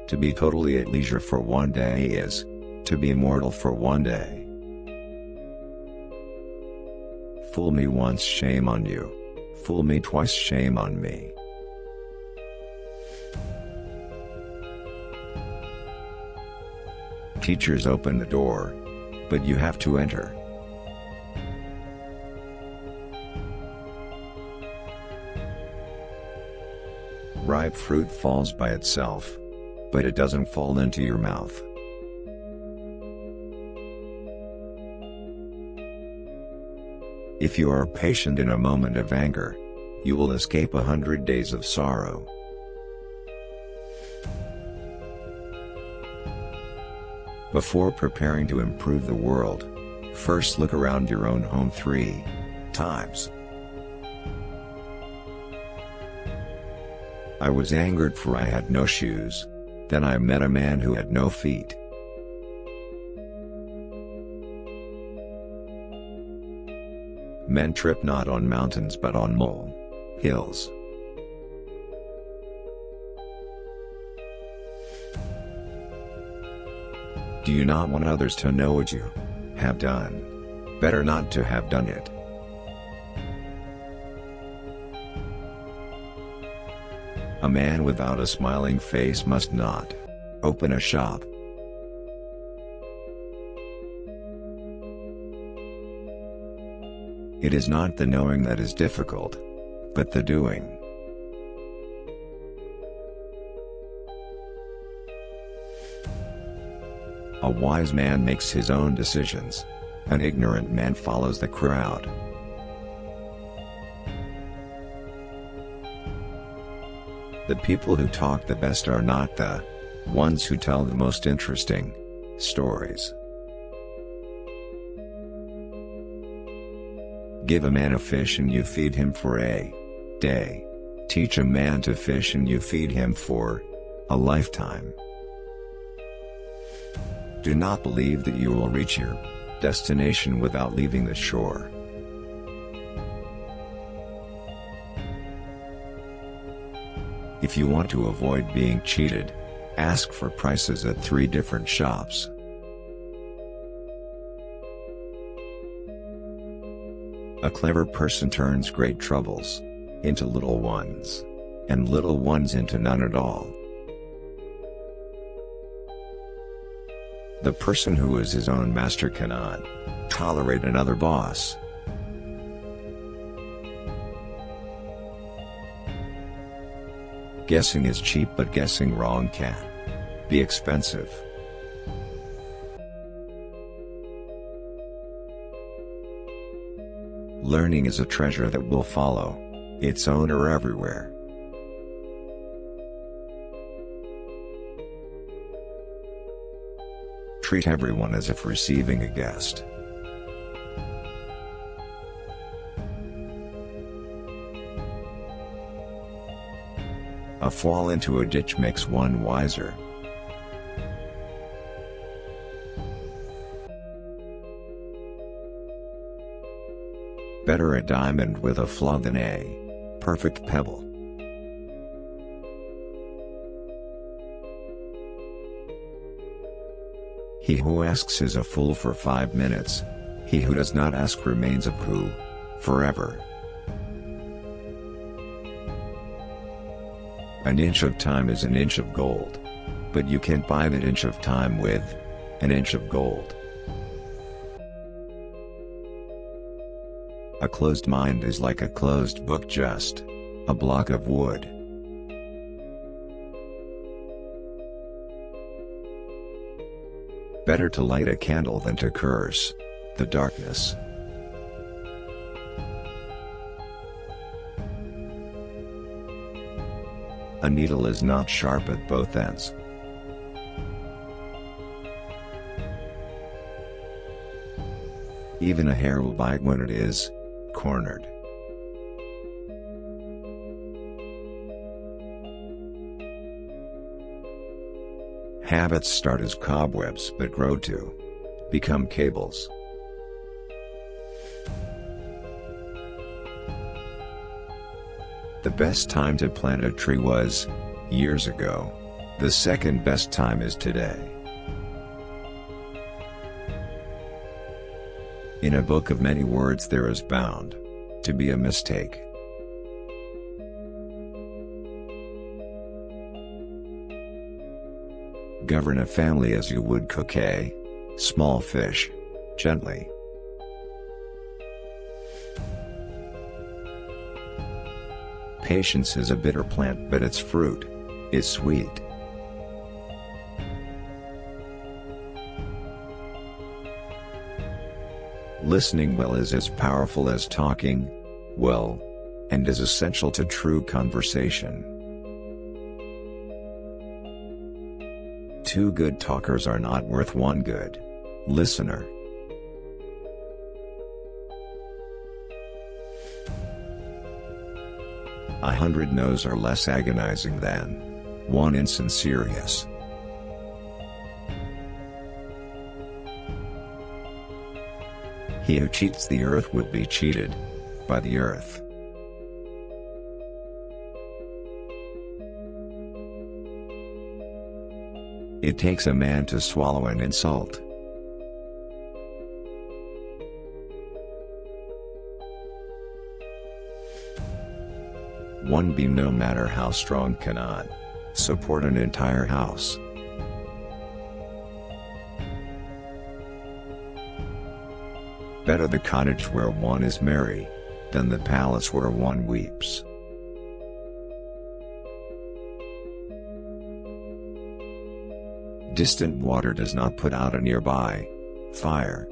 To be totally at leisure for one day is to be immortal for one day. Fool me once, shame on you. Fool me twice, shame on me. Teachers open the door, but you have to enter. Ripe fruit falls by itself, but it doesn't fall into your mouth. If you are patient in a moment of anger, you will escape 100 days of sorrow. Before preparing to improve the world, first look around your own home 3 times. I was angered for I had no shoes. Then I met a man who had no feet. Men trip not on mountains but on hills. Do you not want others to know what you have done? Better not to have done it. A man without a smiling face must not open a shop. It is not the knowing that is difficult, but the doing. A wise man makes his own decisions. An ignorant man follows the crowd. The people who talk the best are not the ones who tell the most interesting stories. Give a man a fish and you feed him for a day. Teach a man to fish and you feed him for a lifetime. Do not believe that you will reach your destination without leaving the shore. If you want to avoid being cheated, ask for prices at 3 different shops. A clever person turns great troubles into little ones, and little ones into none at all. The person who is his own master cannot tolerate another boss. Guessing is cheap, but guessing wrong can be expensive. Learning is a treasure that will follow its owner everywhere. Treat everyone as if receiving a guest. A fall into a ditch makes one wiser. Better a diamond with a flaw than a perfect pebble. He who asks is a fool for 5 minutes. He who does not ask remains a fool forever. An inch of time is an inch of gold. But you can't buy that inch of time with an inch of gold. A closed mind is like a closed book, just a block of wood. Better to light a candle than to curse the darkness. A needle is not sharp at both ends. Even a hair will bite when it is cornered. Habits start as cobwebs but grow to become cables. The best time to plant a tree was years ago. The second best time is today. In a book of many words there is bound to be a mistake. Govern a family as you would cook a small fish, gently. Patience is a bitter plant, but its fruit is sweet. Listening well is as powerful as talking well, and is essential to true conversation. Two good talkers are not worth one good listener. A 100 no's are less agonizing than one insincere yes. He who cheats the earth will be cheated by the earth. It takes a man to swallow an insult. One beam, no matter how strong, cannot support an entire house. Better the cottage where one is merry than the palace where one weeps. Distant water does not put out a nearby fire.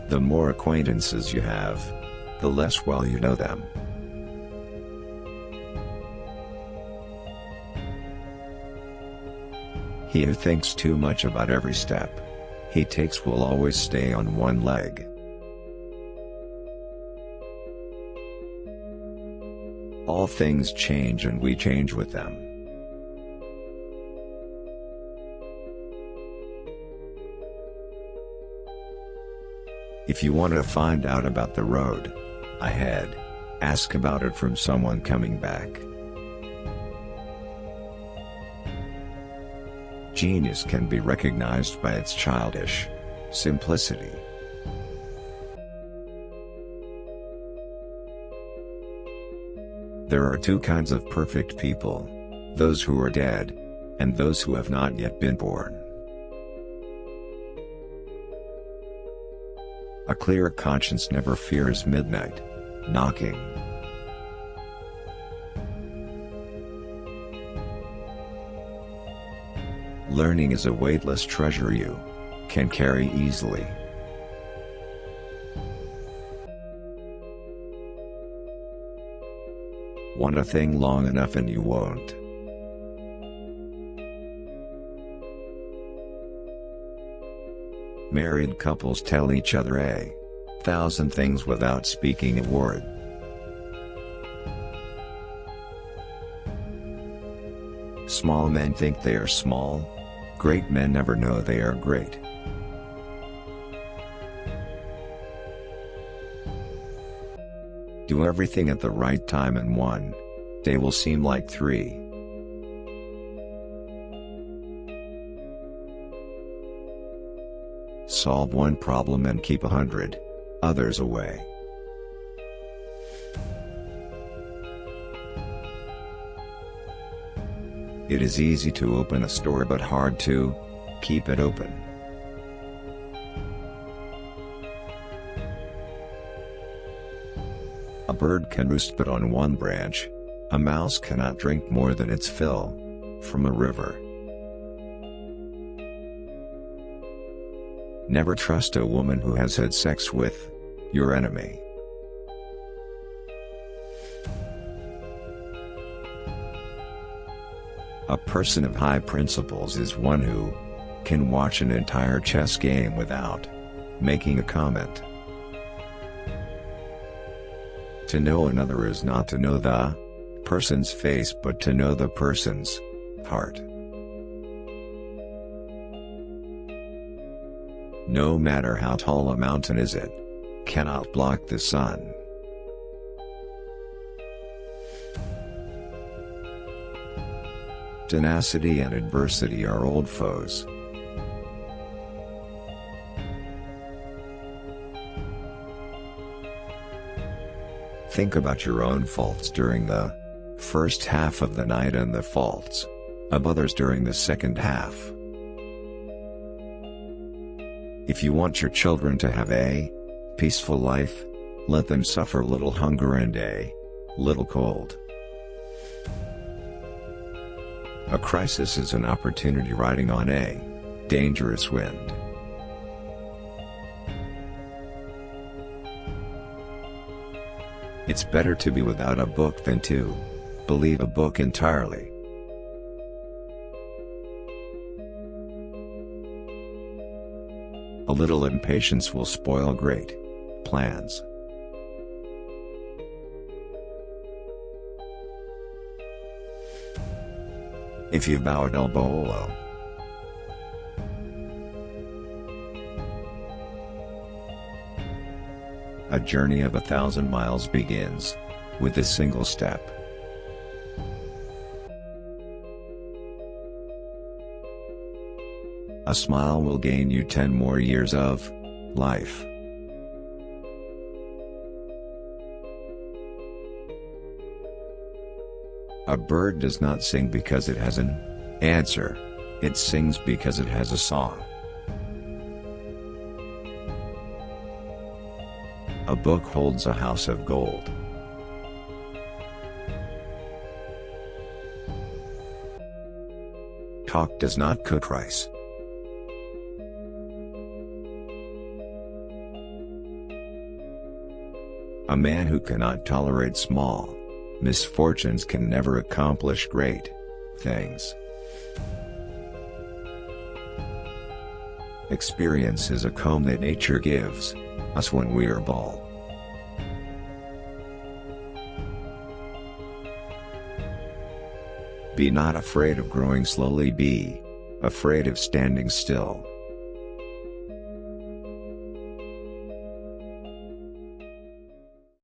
The more acquaintances you have, the less well you know them. He who thinks too much about every step he takes will always stay on one leg. All things change and we change with them. If you want to find out about the road ahead, ask about it from someone coming back. Genius can be recognized by its childish simplicity. There are two kinds of perfect people: those who are dead, and those who have not yet been born. A clear conscience never fears midnight knocking. Learning is a weightless treasure you can carry easily. Want a thing long enough and you won't. Married couples tell each other 1,000 things without speaking a word. Small men think they are small. Great men never know they are great. Do everything at the right time and one day will seem like 3. Solve one problem and keep 100 others away. It is easy to open a store but hard to keep it open. A bird can roost but on one branch. A mouse cannot drink more than its fill from a river. Never trust a woman who has had sex with your enemy. A person of high principles is one who can watch an entire chess game without making a comment. To know another is not to know the person's face but to know the person's heart. No matter how tall a mountain is, it cannot block the sun. Tenacity and adversity are old foes. Think about your own faults during the first half of the night and the faults of others during the second half. If you want your children to have a peaceful life, let them suffer little hunger and a little cold. A crisis is an opportunity riding on a dangerous wind. It's better to be without a book than to believe a book entirely. A little impatience will spoil great plans. If you bow at elbow low, a journey of 1,000 miles begins with a single step. A smile will gain you 10 more years of life. A bird does not sing because it has an answer. It sings because it has a song. A book holds a house of gold. Talk does not cook rice. A man who cannot tolerate small misfortunes can never accomplish great things. Experience is a comb that nature gives us when we are bald. Be not afraid of growing slowly, be afraid of standing still.